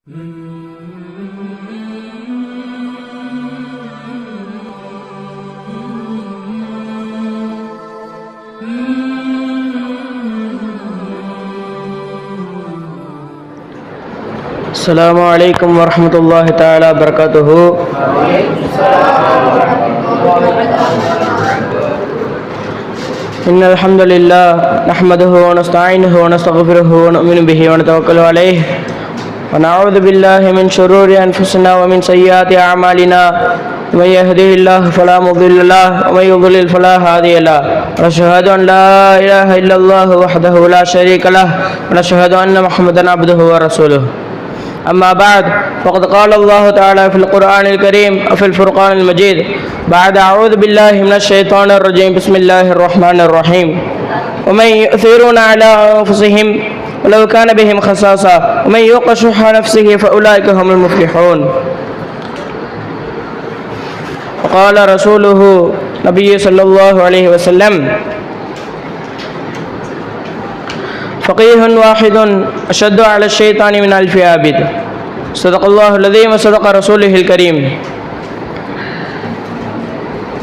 السلام عليكم ورحمة الله تعالى وبركاته. إن الحمد لله نحمده ونستعينه ونستغفره ونؤمن به ونتوكل عليه ونعوذ بالله من شرور أنفسنا ومن سيئات أعمالنا. من يهده الله فلا مضل له ومن يضلل فلا هادي له. ونشهد أن لا إله إلا الله وحده لا شريك له ونشهد أن محمدا عبده ورسوله. أما بعد فقد قال الله تعالى في القرآن الكريم وفي الفرقان المجيد بعد أعوذ بالله من الشيطان الرجيم بسم الله الرحمن الرحيم. ومن يؤثرون على أنفسهم ولو كان بهم خصاصة ومن يوق شح نفسه فأولئك هم المفلحون. وقال رسوله نبي صلى الله عليه وسلم فقيه واحد أشد على الشيطان من ألف عابد. صدق الله العظيم وصدق رسوله الكريم.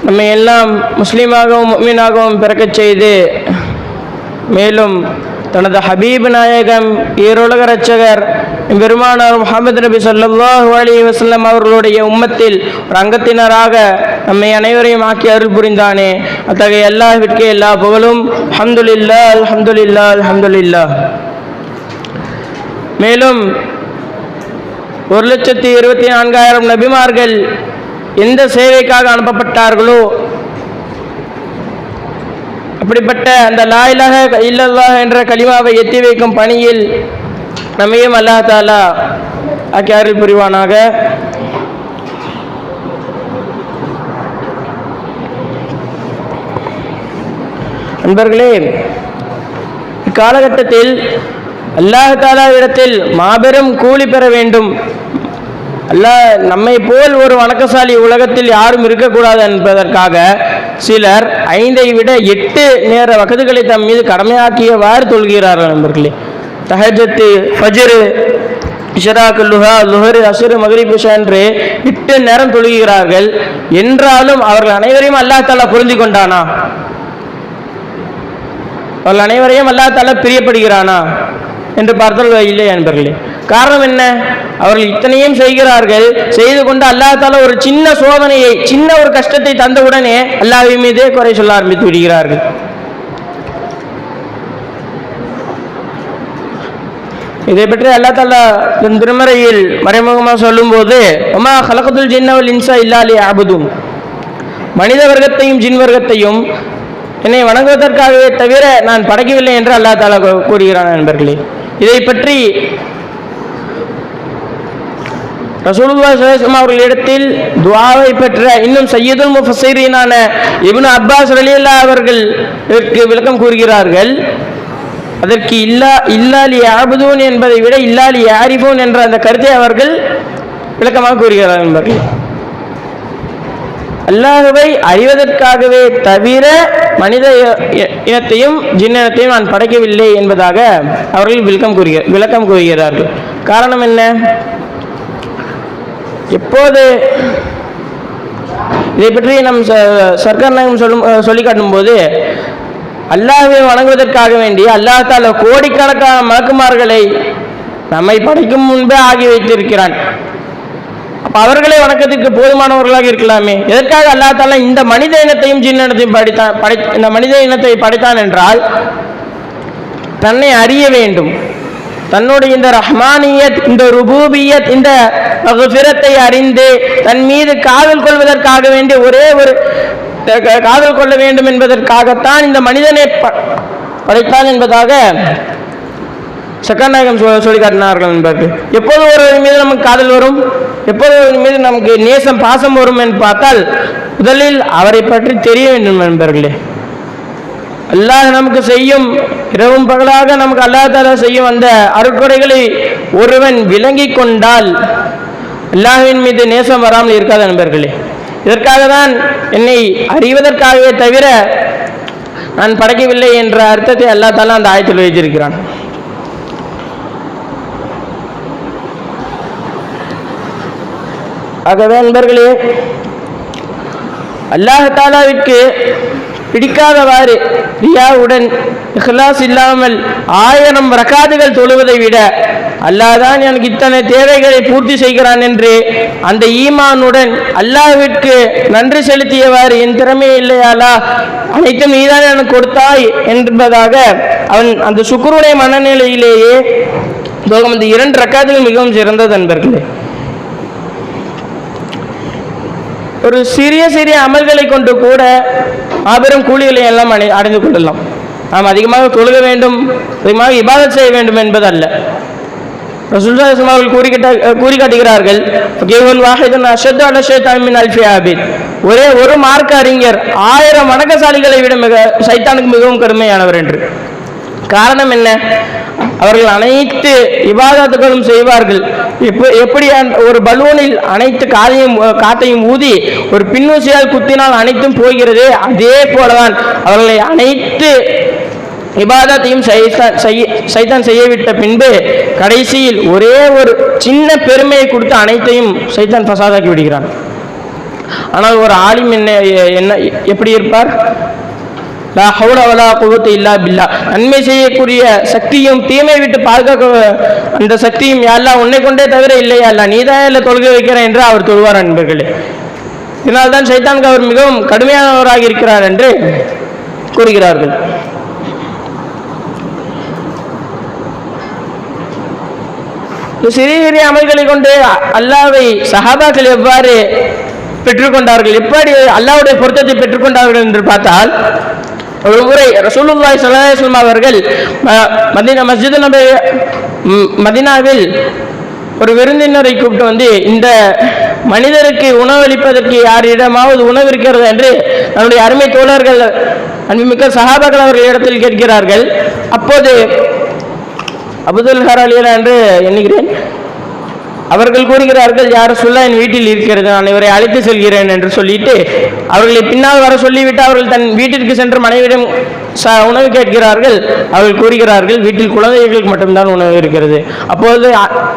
நம்மை எல்லாம் முஸ்லீமாகவும் முஃமினாகவும் பிறக்கச் செய்து மேலும் தனது ஹபீப் நாயகம் ஈருலக இரட்சகர் பெருமானார் முஹம்மது நபி ஸல்லல்லாஹு அலைஹி வஸல்லம் அவர்களுடைய உம்மத்தில் ஒரு அங்கத்தினராக நம்மை அனைவரையும் ஆக்கி அருள் புரிந்தானே, அத்தகைய அல்லாஹ்விற்கே எல்லா புகழும். அல்ஹம்துலில்லாஹ் அல்ஹம்துலில்லாஹ் அல்ஹம்துலில்லாஹ். மேலும் 1,24,000 நபிமார்கள் எந்த சேவைக்காக அனுப்பப்பட்டார்களோ அப்படிப்பட்ட அந்த லா இலாஹ இல்லல்லாஹ் என்ற கலிமாவை எத்தி வைக்கும் பணியில் நம்மையும் அல்லாஹ் தஆலா ஆக்கி அருள் புரிவானாக. நண்பர்களே, இக்காலகட்டத்தில் அல்லாஹ் தஆலாவிடத்தில் மாபெரும் கூலி பெற வேண்டும். அல்லாஹ் நம்மை போல் ஒரு வணக்கசாலி உலகத்தில் யாரும் இருக்கக்கூடாது என்பதற்காக சிலர் 5ஐ விட 8 நேர வகதுகளை தம் மீது கடமையாக்கியவாறு தொழுகிறார்கள். நண்பர்களே, தஹஜ்ஜத், ஃபஜ்ர், இஷ்ராக், லுஹா, லுஹர், அஸ்ர், மக்ரிப், இஷா என்று 8 நேரம் தொழுகிறார்கள். என்றாலும் அவர்கள் அனைவரையும் அல்லாஹ் தஆலா பொருந்தி கொண்டானா? அவர்கள் அனைவரையும் அல்லாஹ் தஆலா பிரியப்படுகிறானா என்று பார்த்தால் இல்லை நண்பர்களே. காரணம் என்ன? அவர்கள் இத்தனையும் செய்கிறார்கள், செய்து கொண்டு அல்லாஹ் தஆலா ஒரு சின்ன சோதனையை, சின்ன ஒரு கஷ்டத்தை தந்தவுடனே அல்லாஹ்வின் மீதே குறை சொல்ல ஆரம்பித்து விடுகிறார்கள். இதை பற்றி அல்லாஹ் தஆலா தன் திருமறையில் மறைமுகமாக சொல்லும்போது வமா ஹலகத்துல் ஜின்ன வல் இன்ஸ இல்லா லியஅபுதுன், மனித வர்க்கத்தையும் ஜின் வர்க்கத்தையும் என்னை வணங்குவதற்காகவே தவிர நான் படைக்கவில்லை என்று அல்லாஹ் தஆலா கூறுகிறான். நண்பர்களே, இதை பற்றி ரசூலுல்லாஹி ஸல்லல்லாஹு அலைஹி வஸல்லம் அவர்களிடத்தில் துஆவை பெற்ற இன்னும் சய்யிதுல் முஃபஸ்ஸிரீனான இப்னு அப்பாஸ் ரலியல்லாஹு அவர்கள் இதற்கு விளக்கம் கூறுகிறார்கள். அதற்கு இல்லா லியஅபுதூன் என்பதை விட இல்லா லியஅரிஃபூன் என்ற அந்த கருத்தை அவர்கள் விளக்கமாக கூறுகிறார்கள். நண்பர்களே, அல்லாஹ்வை அறிவதற்காகவே தவிர மனித இனத்தையும் ஜின் இனத்தையும் நான் படைக்கவில்லை என்பதாக அவர்கள் விளக்கம் கூறுகிறார்கள். காரணம் என்ன? எப்போது இதை பற்றி நம் சர்க்கார் நாயகம் சொல்லி காட்டும் போது அல்லாஹ்வை வணங்குவதற்காக வேண்டி அல்லாஹ் தஆலா கோடிக்கணக்கான மலக்குமார்களை நம்மை படைக்கும் முன்பே ஆகி வைத்திருக்கிறான். அப்ப அவர்களை வணக்கத்திற்கு போதுமானவர்களாக இருக்கலாமே. எதற்காக அல்லாஹ் தஆலா இந்த மனித இனத்தையும் ஜின் இனத்தையும் இந்த மனித இனத்தை படைத்தான் என்றால் தன்னை அறிய வேண்டும். தன்னுடைய இந்த ரஹ்மானியத், இந்த ருபூபியத், இந்த மக்ஃபிரத்தை அறிந்து தன் மீது காதல் கொள்வதற்காக வேண்டி ஒரே ஒரு காதல் கொள்ள வேண்டும் என்பதற்காகத்தான் இந்த மனிதனை படைத்தான் என்பதாக சக்கரநாயகம் சொல்லி காட்டினார்கள். என்பது எப்போது ஒரு மீது நமக்கு காதல் வரும், எப்போது ஒரு மீது நமக்கு நேசம் பாசம் வரும் என்று பார்த்தால் முதலில் அவரை பற்றி தெரிய வேண்டும். நண்பர்களே, அல்லாஹ் நமக்கு செய்யும் இரவும் பகலாக நமக்கு அல்லாஹ் தஆலா செய்யும் அந்த அருட்கொடைகளை ஒருவன் விளங்கி கொண்டால் அல்லாஹ்வின் மீது நேசம் வராமல் இருக்காது. நண்பர்களே, இதற்காக தான் என்னை அறிவதற்காகவே தவிர நான் படைக்கவில்லை என்ற அர்த்தத்தை அல்லாஹ் தஆலா அந்த ஆயத்தில் வைத்திருக்கிறான். ஆகவே நண்பர்களே, அல்லாஹ் தஆலாவிற்கு பிடிக்காதவாறு ரியாவுடன் இஹ்லாஸ் இல்லாமல் 1000 ரக்காத்துகள் தொழுவதை விட அல்லாஹ் தான் எனக்கு இத்தனை தேவைகளை பூர்த்தி செய்கிறான் என்று அந்த ஈமானுடன் அல்லாஹ்விற்கு நன்றி செலுத்தியவாறு என் திறமை இல்லையாலா, அனைத்தும் நீதான் எனக்கு கொடுத்தாய் என்பதாக அவன் அந்த சுக்ருடைய மனநிலையிலேயே இந்த 2 ரக்காத்துகள் மிகவும் சிறந்தது நண்பர்களே. ஒரு சிறிய சிறிய அமல்களை கொண்டு கூட மாபெரும் கூலிகளை எல்லாம் அடைந்து கொள்ளலாம். நாம் அதிகமாக தொழுக வேண்டும், அதிகமாக இபாதத் செய்ய வேண்டும் என்பது அல்ல. ரசூலுல்லாஹி ஸல்லல்லாஹு அலைஹி வஸல்லம் கூறி காட்டுகிறார்கள், ஒரே ஒரு மார்க்க அறிஞர் 1000 வணக்கசாலிகளை விட சைத்தானுக்கு மிகவும் கடுமையானவர் என்று. காரணம் என்ன? அவர்கள் அனைத்து இபாதத்துகளும் செய்வார்கள். எப்படி ஒரு பலூனில் அனைத்து காத்தையும் ஊதி ஒரு பின்னூசியால் குத்தினால் அனைத்தும் போகிறது, அதே போலதான் அவர்களை அனைத்து இபாதத்தையும் சைத்தான் செய்யவிட்ட பின்பு கடைசியில் ஒரே ஒரு சின்ன பெருமையை கொடுத்து அனைத்தையும் சைத்தான் ஃபசாதாக்கி விடுகிறான். ஆனால் ஒரு ஆலிம் என்ன எப்படி இருப்பார்? லா ஹவுல வலா குவத்த இல்லா பில்லா, நன்மை செய்யக்கூடிய சக்தியும் தீமை விட்டு பாதுகாக்க அந்த சக்தியும் யா அல்லாஹ் உன்னை கொண்டே தவிர இல்லையா அல்லாஹ், நீதான் இல்லை தொழுகை வைக்கிறேன் என்று அவர் தொழுவார் நண்பர்களே. இதனால்தான் சைத்தானுக்கு அவர் மிகவும் கடுமையானவராக இருக்கிறார் என்று கூறுகிறார்கள். சிறிய சிறிய அமல்களை கொண்டு அல்லாஹ்வை சஹாபாக்கள் எவ்வாறு பெற்றுக்கொண்டார்கள், எப்படி அல்லாஹ்வுடைய பொருத்தத்தை பெற்றுக்கொண்டார்கள் என்று பார்த்தால், ஒரு முறை ரசூலுல்லாஹி ஸல்லல்லாஹு அலைஹி வஸல்லம் அவர்கள் மதீனாவில் ஒரு விருந்தினரை கூப்பிட்டு வந்து, இந்த மனிதருக்கு உணவளிப்பதற்கு யாரிடமாவது உணவு இருக்கிறது என்று தன்னுடைய அருமை தோழர்கள் அன்புமிக்க சஹாபாக்கள் அவர்கள் இடத்தில் கேட்கிறார்கள். அப்போது அபுதுல் ஹராலியா என்று எண்ணுகிறேன், அவர்கள் கூறுகிறார்கள், யார் சொல்ல என் வீட்டில் இருக்கிறது, நான் இவரை அழைத்து செல்கிறேன் என்று சொல்லிட்டு அவர்களை பின்னால் வர சொல்லிவிட்டு அவர்கள் தன் வீட்டிற்கு சென்று மனைவியிடம் உணவு கேட்கிறார்கள். அவர்கள் கூறுகிறார்கள், வீட்டில் குழந்தைகளுக்கு மட்டும்தான் உணவு இருக்கிறது. அப்போது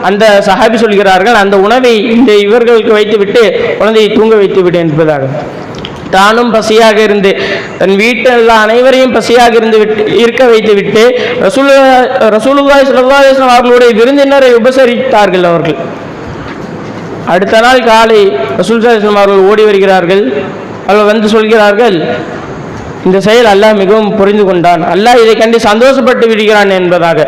அந்த சஹாபி சொல்கிறார்கள், அந்த உணவை இந்த இவர்களுக்கு வைத்துவிட்டு குழந்தையை தூங்க வைத்து விடு என்பதாக. தானும் பசியாக இருந்து தன் வீட்டில் அனைவரையும் பசியாக இருக்க வைத்து விட்டு ரசூலுல்லாஹி ஸல்லல்லாஹு அலைஹி வஸல்லம் அவர்களுடைய விருந்தினரை உபசரித்தார்கள். அவர்கள் அடுத்த நாள் காலை ரசூலுல்லாஹி ஸல்லல்லாஹு அலைஹி வஸல்லம் அவர்கள் ஓடி வருகிறார்கள். அவர்கள் வந்து சொல்கிறார்கள், இந்த செயல் அல்லாஹ் மிகவும் புரிந்து கொண்டான், அல்லாஹ் இதை கண்டு சந்தோஷப்பட்டு விடுகிறான் என்பதாக.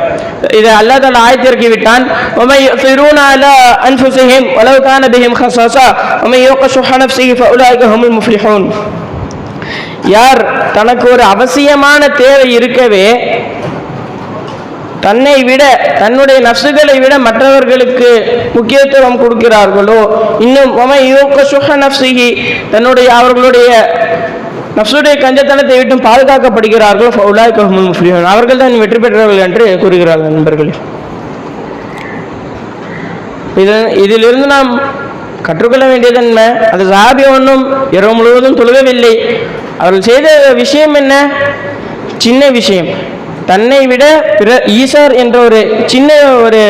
இதை அல்லாஹ் தஆலா ஆயத்திறக்கி விட்டான். وَمَن يُؤْثِرُونَ عَلَى أَنفُسِهِمْ وَلَوْ كَانَ بِهِمْ خَصَاصَةٌ وَمَن يُوقَ شُحَّ نَفْسِهِ فَأُولَٰئِكَ هُمُ الْمُفْلِحُونَ. யார் தனக்கு ஒரு அவசியமான தேவை இருக்கவே தன்னை விட தன்னுடைய நஃப்சுகளை விட மற்றவர்களுக்கு முக்கியத்துவம் கொடுக்கிறார்களோ, இன்னும் وَمَن يُوقَ شُحَّ نَفْسِهِ தன்னுடைய அவர்களுடைய நஃப்சுடைய கஞ்சத்தனத்தை விட்டு பாதுகாக்கப்படுகிறார்கள், ஃபௌலாயிக ஹுமுல் முஃப்லிஹூன் அவர்கள் தான் வெற்றி பெற்றவர்கள் என்று கூறுகிறார்கள். நண்பர்களே, இதிலிருந்து நாம் கற்றுக்கொள்ள வேண்டியது என்ன? அது சஹாபி ஒன்றும் இரவு முழுவதும் தொழுகவில்லை. அவர்கள் செய்த விஷயம் என்ன? சின்ன விஷயம். தன்னை விட ஈசார் என்ற ஒரு சின்ன ஒரு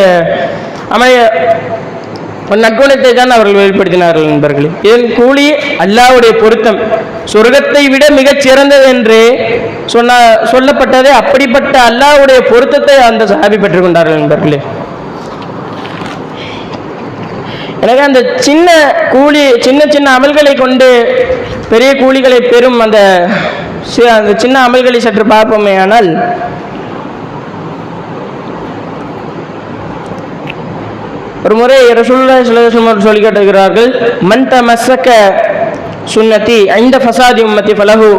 நற்குணத்தை தான் அவர்கள் வெளிப்படுத்தினார்கள். நண்பர்களே, இதன் கூலி அல்லாஹ்வுடைய பொருத்தம் சொர்க்கத்தை விட மிகச் சிறந்தது என்று சொல்லப்பட்டது. அப்படிப்பட்ட அல்லாஹ்வுடைய பொருத்தத்தை அந்த சஹாபி பெற்றுக்கொண்டார்கள். நண்பர்களே, எனவே அந்த சின்ன கூலி, சின்ன சின்ன அமல்களை கொண்டு பெரிய கூலிகளை பெறும் அந்த சின்ன அமல்களை சற்று பார்ப்போமே. ஆனால் ஒரு முறை ரசூலுல்லாஹி ஸல்லல்லாஹு அலைஹி வஸல்லம் சொல்லி காட்டுகிறார்கள், மன் தமஸ்ஸக சுன்னதி ஐந்த ஃபசாதி உம்மதி ஃபலஹு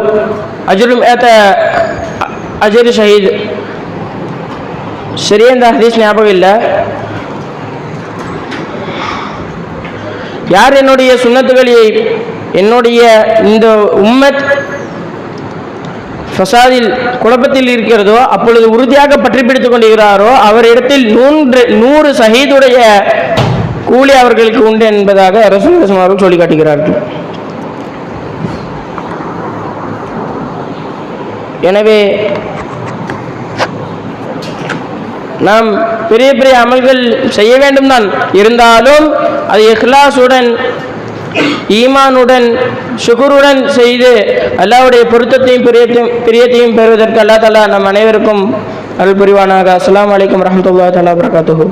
அஜ்ரும் அஜ்ரு ஷஹீத். சரியா இந்த ஹதீஸ் ஞாபகம் இல்லை. யார் என்னுடைய சுன்னத்துகளை, என்னுடைய இந்த உம்மத் ஃபசாதில் குழப்பத்தில் இருக்கிறதோ அப்பொழுது உறுதியாக பற்றி பிடித்துக் கொண்டிருக்கிறாரோ அவரிடத்தில் 100 ஷஹீதுடைய கூலி அவர்களுக்கு உண்டு என்பதாக ரசூலுல்லாஹி அவர்கள் சொல்லி காட்டுகிறார்கள். எனவே நாம் பெரிய பெரிய அமல்கள் செய்ய வேண்டும் தான், இருந்தாலும் அது இஹ்லாஸுடன் ஈமானுடன் ஷுகுருடன் செய்து அல்லாஹ்வுடைய பொருத்தத்தையும் பிரியத்தையும் பெறுவதற்கு அல்லாஹ் தஆலா நம் அனைவருக்கும் அருள் புரிவானாக. அஸ்ஸலாமு அலைக்கும் வரஹ்மத்துல்லாஹி தஆலா வபரகாத்துஹு.